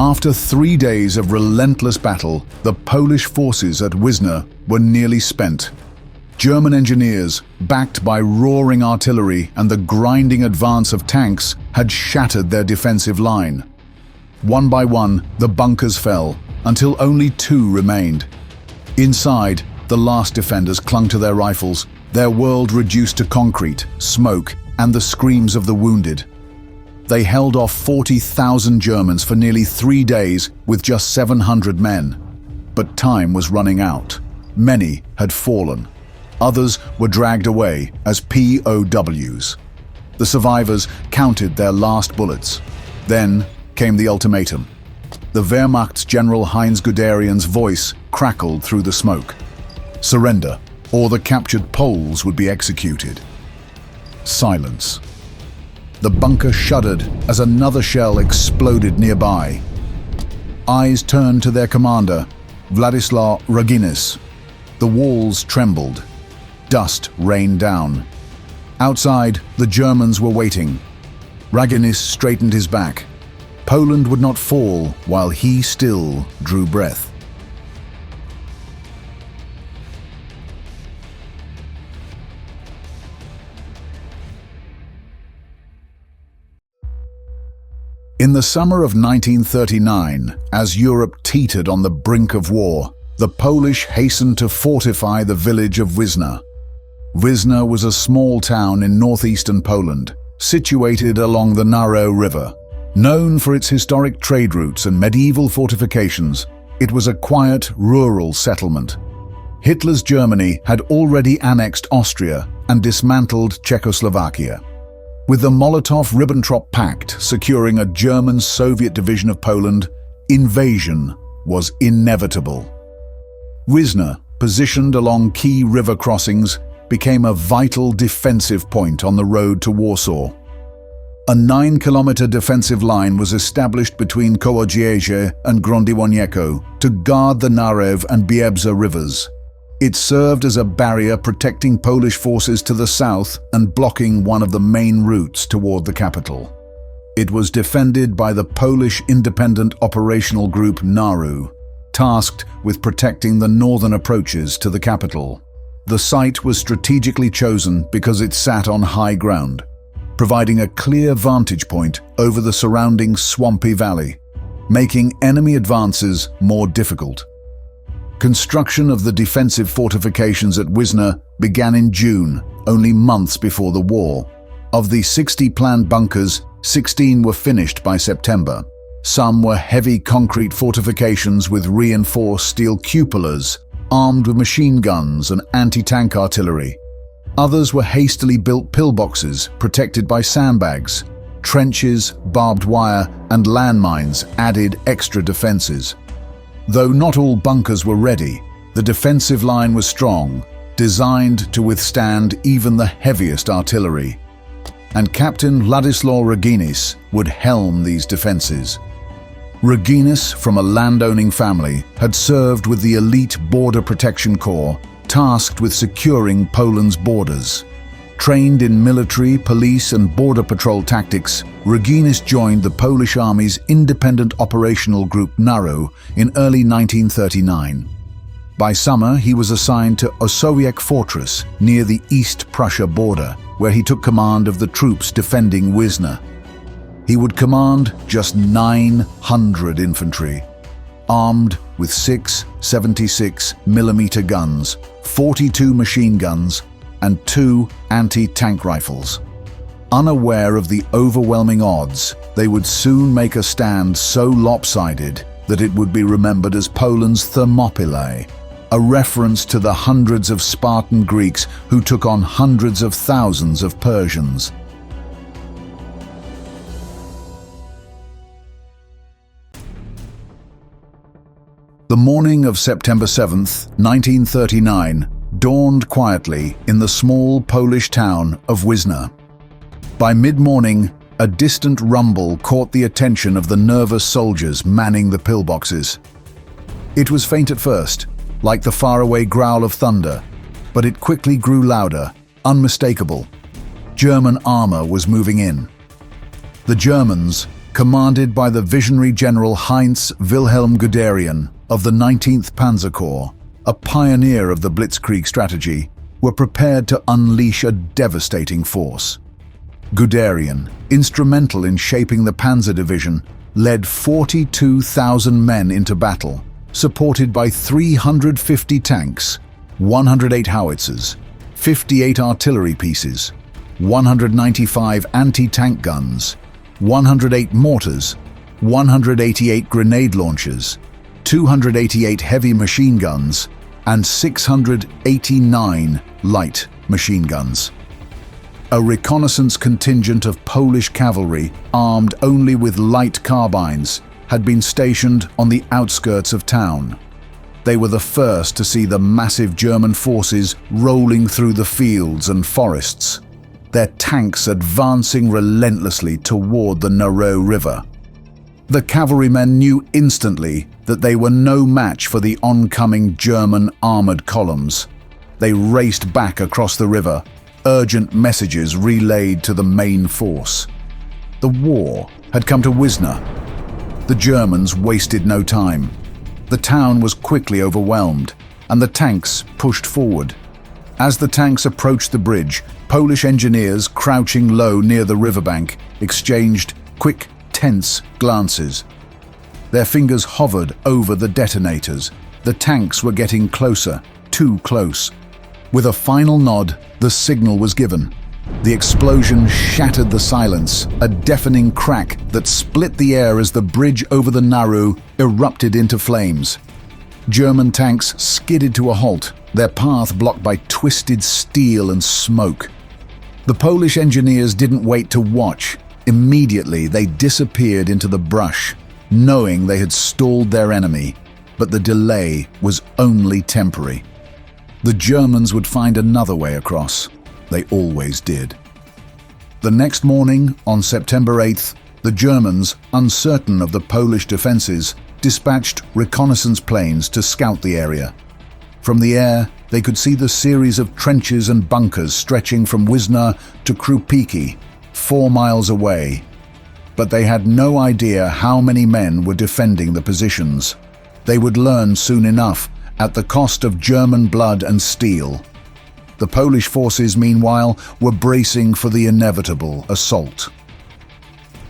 After 3 days of relentless battle, the Polish forces at Wizna were nearly spent. German engineers, backed by roaring artillery and the grinding advance of tanks, had shattered their defensive line. One by one, the bunkers fell, until only 2 remained. Inside, the last defenders clung to their rifles, their world reduced to concrete, smoke, and the screams of the wounded. They held off 40,000 Germans for nearly 3 days with just 700 men. But time was running out. Many had fallen. Others were dragged away as POWs. The survivors counted their last bullets. Then came the ultimatum. The Wehrmacht's General Heinz Guderian's voice crackled through the smoke. Surrender, or the captured Poles would be executed. Silence. The bunker shuddered as another shell exploded nearby. Eyes turned to their commander, Wladyslaw Raginis. The walls trembled. Dust rained down. Outside, the Germans were waiting. Raginis straightened his back. Poland would not fall while he still drew breath. In the summer of 1939, as Europe teetered on the brink of war, the Polish hastened to fortify the village of Wizna. Wizna was a small town in northeastern Poland, situated along the Narrow River. Known for its historic trade routes and medieval fortifications, it was a quiet, rural settlement. Hitler's Germany had already annexed Austria and dismantled Czechoslovakia. With the Molotov-Ribbentrop Pact securing a German-Soviet division of Poland, invasion was inevitable. Wizna, positioned along key river crossings, became a vital defensive point on the road to Warsaw. A 9-kilometer defensive line was established between Kołodziejże and Grondiwoniecko to guard the Narew and Biebza rivers. It served as a barrier protecting Polish forces to the south and blocking one of the main routes toward the capital. It was defended by the Polish Independent Operational Group Narew, tasked with protecting the northern approaches to the capital. The site was strategically chosen because it sat on high ground, providing a clear vantage point over the surrounding swampy valley, making enemy advances more difficult. Construction of the defensive fortifications at Wizna began in June, only months before the war. Of the 60 planned bunkers, 16 were finished by September. Some were heavy concrete fortifications with reinforced steel cupolas, armed with machine guns and anti-tank artillery. Others were hastily built pillboxes protected by sandbags. Trenches, barbed wire, and landmines added extra defenses. Though not all bunkers were ready, the defensive line was strong, designed to withstand even the heaviest artillery. And Captain Wladyslaw Raginis would helm these defenses. Raginis, from a landowning family, had served with the elite Border Protection Corps, tasked with securing Poland's borders. Trained in military, police, and border patrol tactics, Raginis joined the Polish Army's Independent Operational Group Narew in early 1939. By summer, he was assigned to Osowiec Fortress near the East Prussia border, where he took command of the troops defending Wizna. He would command just 900 infantry, armed with 6 76mm guns, 42 machine guns, and 2 anti-tank rifles. Unaware of the overwhelming odds, they would soon make a stand so lopsided that it would be remembered as Poland's Thermopylae, a reference to the hundreds of Spartan Greeks who took on hundreds of thousands of Persians. The morning of September 7th, 1939, dawned quietly in the small Polish town of Wizna. By mid-morning, a distant rumble caught the attention of the nervous soldiers manning the pillboxes. It was faint at first, like the faraway growl of thunder, but it quickly grew louder, unmistakable. German armor was moving in. The Germans, commanded by the visionary General Heinz Wilhelm Guderian of the 19th Panzer Corps, a pioneer of the Blitzkrieg strategy, were prepared to unleash a devastating force. Guderian, instrumental in shaping the Panzer Division, led 42,000 men into battle, supported by 350 tanks, 108 howitzers, 58 artillery pieces, 195 anti-tank guns, 108 mortars, 188 grenade launchers, 288 heavy machine guns, and 689 light machine guns. A reconnaissance contingent of Polish cavalry, armed only with light carbines, had been stationed on the outskirts of town. They were the first to see the massive German forces rolling through the fields and forests, their tanks advancing relentlessly toward the narrow river. The cavalrymen knew instantly that they were no match for the oncoming German armored columns. They raced back across the river, urgent messages relayed to the main force. The war had come to Wizna. The Germans wasted no time. The town was quickly overwhelmed, and the tanks pushed forward. As the tanks approached the bridge, Polish engineers crouching low near the riverbank exchanged quick, tense glances. Their fingers hovered over the detonators. The tanks were getting closer, too close. With a final nod, the signal was given. The explosion shattered the silence, a deafening crack that split the air as the bridge over the Naru erupted into flames. German tanks skidded to a halt, their path blocked by twisted steel and smoke. The Polish engineers didn't wait to watch. Immediately, they disappeared into the brush, knowing they had stalled their enemy, but the delay was only temporary. The Germans would find another way across. They always did. The next morning, on September 8th, the Germans, uncertain of the Polish defenses, dispatched reconnaissance planes to scout the area. From the air, they could see the series of trenches and bunkers stretching from Wizna to Krupiki, 4 miles away. But they had no idea how many men were defending the positions. They would learn soon enough, at the cost of German blood and steel. The Polish forces, meanwhile, were bracing for the inevitable assault.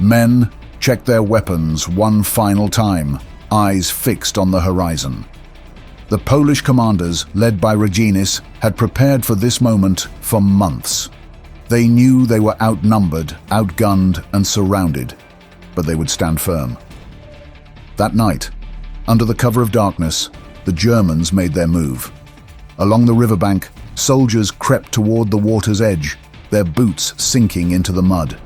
Men checked their weapons one final time, eyes fixed on the horizon. The Polish commanders, led by Raginis, had prepared for this moment for months. They knew they were outnumbered, outgunned, and surrounded, but they would stand firm. That night, under the cover of darkness, the Germans made their move. Along the riverbank, soldiers crept toward the water's edge, their boots sinking into the mud.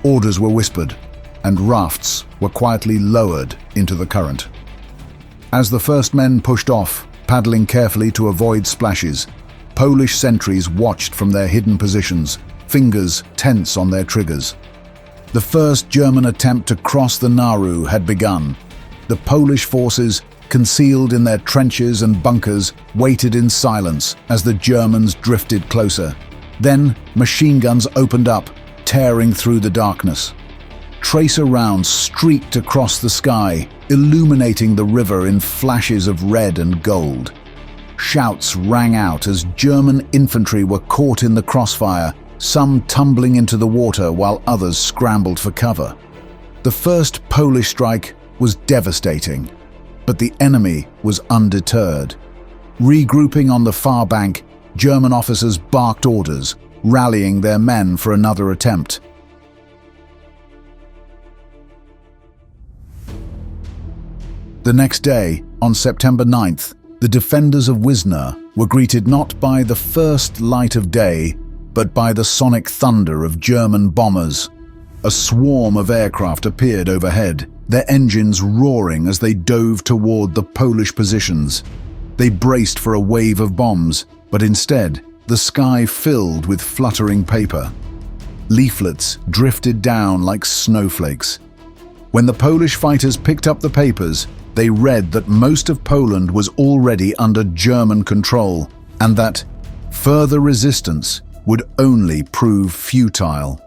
Orders were whispered, and rafts were quietly lowered into the current. As the first men pushed off, paddling carefully to avoid splashes, Polish sentries watched from their hidden positions, fingers tense on their triggers. The first German attempt to cross the Naru had begun. The Polish forces, concealed in their trenches and bunkers, waited in silence as the Germans drifted closer. Then machine guns opened up, tearing through the darkness. Tracer rounds streaked across the sky, illuminating the river in flashes of red and gold. Shouts rang out as German infantry were caught in the crossfire, some tumbling into the water while others scrambled for cover. The first Polish strike was devastating, but the enemy was undeterred. Regrouping on the far bank, German officers barked orders, rallying their men for another attempt. The next day, on September 9th, the defenders of Wizna were greeted not by the first light of day, but by the sonic thunder of German bombers. A swarm of aircraft appeared overhead, their engines roaring as they dove toward the Polish positions. They braced for a wave of bombs, but instead, the sky filled with fluttering paper. Leaflets drifted down like snowflakes. When the Polish fighters picked up the papers, they read that most of Poland was already under German control, and that further resistance would only prove futile.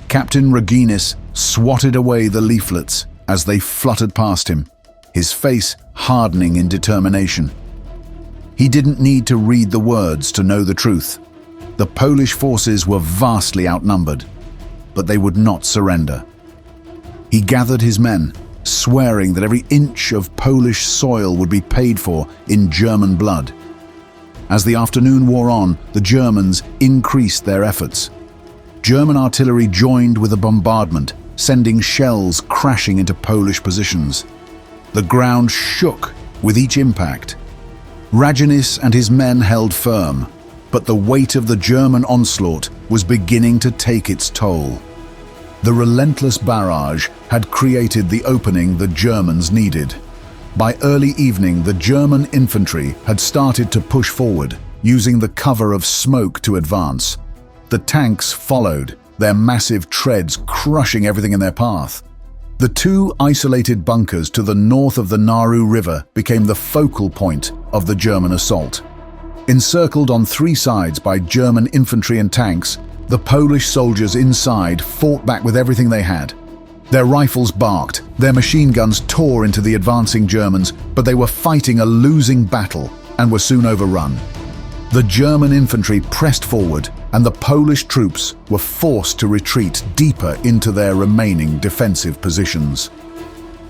Captain Raginis swatted away the leaflets as they fluttered past him, his face hardening in determination. He didn't need to read the words to know the truth. The Polish forces were vastly outnumbered, but they would not surrender. He gathered his men, swearing that every inch of Polish soil would be paid for in German blood. As the afternoon wore on, the Germans increased their efforts. German artillery joined with the bombardment, sending shells crashing into Polish positions. The ground shook with each impact. Raginis and his men held firm, but the weight of the German onslaught was beginning to take its toll. The relentless barrage had created the opening the Germans needed. By early evening, the German infantry had started to push forward, using the cover of smoke to advance. The tanks followed, their massive treads crushing everything in their path. The two isolated bunkers to the north of the Naru River became the focal point of the German assault. Encircled on three sides by German infantry and tanks, the Polish soldiers inside fought back with everything they had. Their rifles barked, their machine guns tore into the advancing Germans, but they were fighting a losing battle and were soon overrun. The German infantry pressed forward, and the Polish troops were forced to retreat deeper into their remaining defensive positions.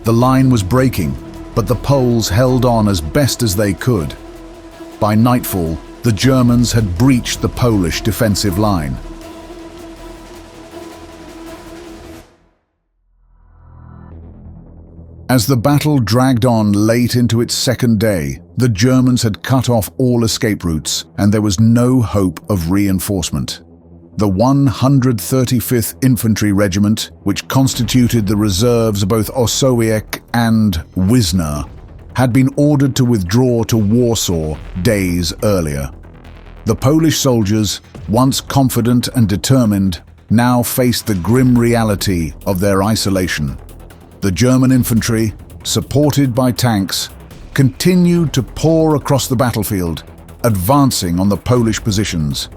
The line was breaking, but the Poles held on as best as they could. By nightfall, the Germans had breached the Polish defensive line. As the battle dragged on late into its second day, the Germans had cut off all escape routes, and there was no hope of reinforcement. The 135th Infantry Regiment, which constituted the reserves of both Osowiec and Wizna, had been ordered to withdraw to Warsaw days earlier. The Polish soldiers, once confident and determined, now faced the grim reality of their isolation. The German infantry, supported by tanks, continued to pour across the battlefield, advancing on the Polish positions.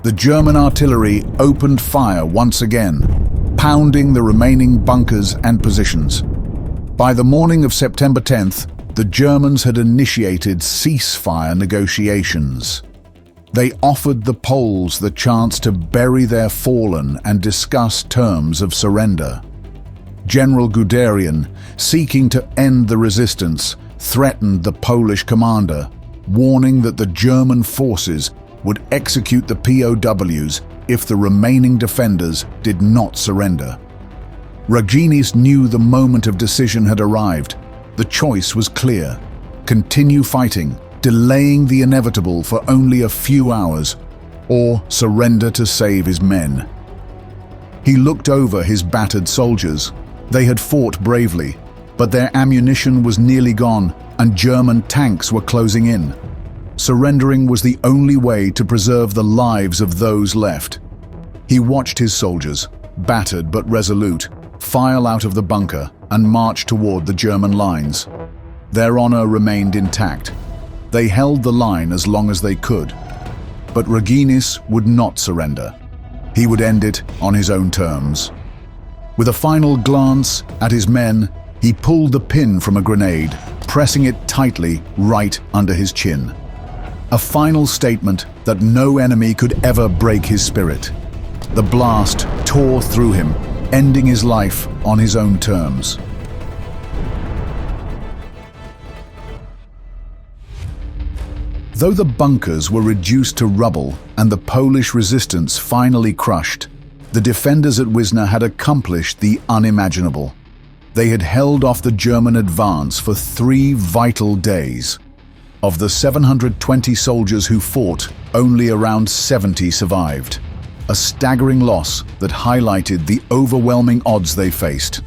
The German artillery opened fire once again, pounding the remaining bunkers and positions. By the morning of September 10th, the Germans had initiated ceasefire negotiations. They offered the Poles the chance to bury their fallen and discuss terms of surrender. General Guderian, seeking to end the resistance, threatened the Polish commander, warning that the German forces would execute the POWs if the remaining defenders did not surrender. Raginis knew the moment of decision had arrived. The choice was clear: continue fighting, delaying the inevitable for only a few hours, or surrender to save his men. He looked over his battered soldiers. They had fought bravely, but their ammunition was nearly gone and German tanks were closing in. Surrendering was the only way to preserve the lives of those left. He watched his soldiers, battered but resolute, file out of the bunker and march toward the German lines. Their honor remained intact. They held the line as long as they could. But Raginis would not surrender. He would end it on his own terms. With a final glance at his men, he pulled the pin from a grenade, pressing it tightly right under his chin. A final statement that no enemy could ever break his spirit. The blast tore through him, ending his life on his own terms. Though the bunkers were reduced to rubble and the Polish resistance finally crushed, the defenders at Wizna had accomplished the unimaginable. They had held off the German advance for 3 vital days. Of the 720 soldiers who fought, only around 70 survived. A staggering loss that highlighted the overwhelming odds they faced.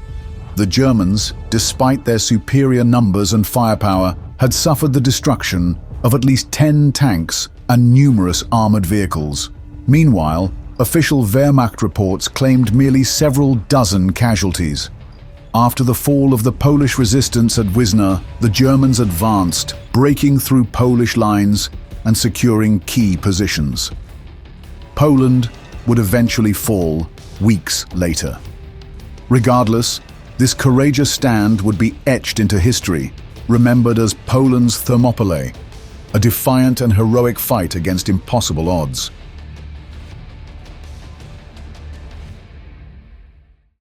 The Germans, despite their superior numbers and firepower, had suffered the destruction of at least 10 tanks and numerous armored vehicles. Meanwhile, official Wehrmacht reports claimed merely several dozen casualties. After the fall of the Polish resistance at Wizna, the Germans advanced, breaking through Polish lines and securing key positions. Poland would eventually fall weeks later. Regardless, this courageous stand would be etched into history, remembered as Poland's Thermopylae, a defiant and heroic fight against impossible odds.